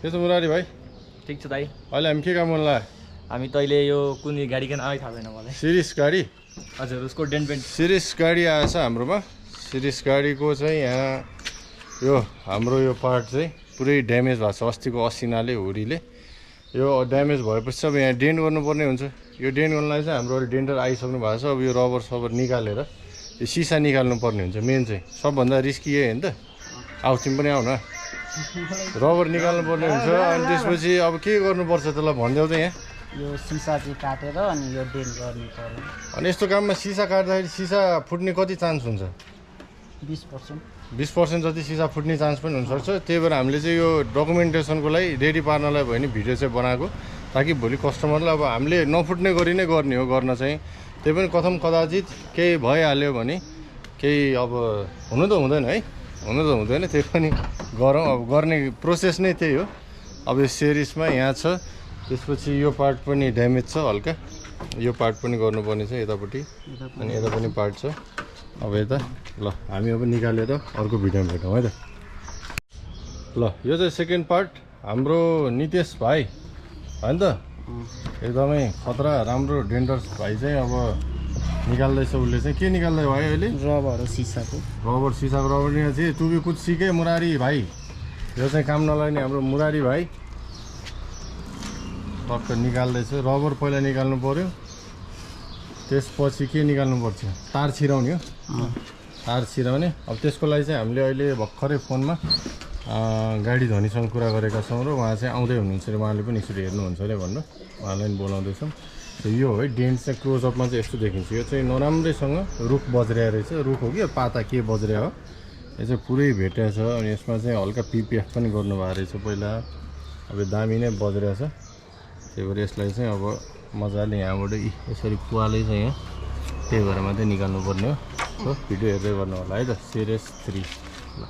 के छ मुरारी भाइ? ठीक छ दाइ। अहिले हामी के काम गर्न लाग्यो? हामी तैले यो कुन गाडी किन आइ थाहा छैन मलाई। सिरिस गाडी? हजुर, उसको डेन्ट पेन्ट। सिरिस गाडी आएछ हाम्रोमा। सिरिस गाडीको चाहिँ यहाँ यो हाम्रो यो पार्ट चाहिँ पुरै ड्यामेज भएको छ अस्तिको असिनाले हुरीले। यो ड्यामेज भएपछि अब यहाँ डेन्ट गर्नुपर्ने हुन्छ। यो डेन्ट गर्नलाई चाहिँ हाम्रो डेन्टर आइसक्नु भएको छ। अब यो रबर सबर निकालेर यो सिसा निकाल्नु पर्ने हुन्छ। मेन चाहिँ सबभन्दा रिस्की यही हो नि त। आऊ तिमी पनि आऊ न। रबर निकाल्नु पर्ने हुन्छ। अनि त्यसपछि अब के गर्नुपर्छ त्यसलाई भनिदेऊ त यहाँ। यो सिसा चाहिँ काटेर अनि यो डेन्ट गर्नु पर्यो। अनि यस्तो काममा सिसा काट्दाखेरि सिसा फुट्ने कति चान्स हुन्छ? 20%। 20% जति सिसा फुट्ने चान्स पनि हुनसक्छ। त्यही भएर हामीले चाहिँ यो डकुमेन्टेसनको लागि रेडी पार्नलाई भयो भने भिडियो चाहिँ बनाएको, ताकि भोलि कस्टमरलाई अब हामीले नफुट्ने गरी नै गर्ने हो गर्न चाहिँ। त्यही पनि कथम कदाचित केही भइहाल्यो भने केही अब हुनु त हुँदैन है, हुनु त हुँदैन। त्यही पनि गरौँ, अब गर्ने प्रोसेस नै त्यही हो। अब यो सिरिसमा यहाँ छ, त्यसपछि यो पार्ट पनि ड्यामेज छ हल्का, यो पार्ट पनि गर्नुपर्ने छ यतापट्टि, अनि यता पनि पार्ट छ। अब यता ल हामी अब निकालेर अर्को भिडियोमा भेटौँ है त। ल यो चाहिँ सेकेन्ड पार्ट हाम्रो नितेश भाइ होइन त, एकदमै खतरा राम्रो डेन्डर्स भाइ चाहिँ अब निकाल्दैछ। उसले चाहिँ के निकाल्दै भयो अहिले? रबर हो सिसाको। रबर सिसाको रबर निकाल्छ। चाहिँ तुबी कुछ सिके मुरारी भाइ, यो चाहिँ काम नलाग्ने हाम्रो मुरारी भाइ टक्क निकाल्दैछ। रबर पहिला निकाल्नु पर्यो, त्यसपछि के निकाल्नु पर्छ? तार छिराउने हो, तार छिराउने। अब त्यसको लागि चाहिँ हामीले अहिले भर्खरै फोनमा गाडी धनीसँग कुरा गरेका छौँ र उहाँ चाहिँ आउँदै हुनुहुन्छ अरे। उहाँले पनि यसरी हेर्नुहुन्छ अरे भन्नु, उहाँलाई पनि बोलाउँदैछौँ। यो है डेन्ट चाहिँ क्लोजअपमा चाहिँ यस्तो देखिन्छ। यो चाहिँ नराम्रैसँग रुख बज्रिया रहेछ। रुख हो कि पाता के बज्रिया हो, यो चाहिँ पुरै भेटिया छ। अनि यसमा चाहिँ हल्का पिपिएफ पनि गर्नुभएको रहेछ पहिला। अब दामी नै बज्रिया छ। त्यही भएर यसलाई चाहिँ अब मजाले यहाँबाट यसरी पुवालै छ यहाँ, त्यही भएर मात्रै निकाल्नुपर्ने हो। भिडियो हेर्दै गर्नु होला है त। सिरिस 3 ल।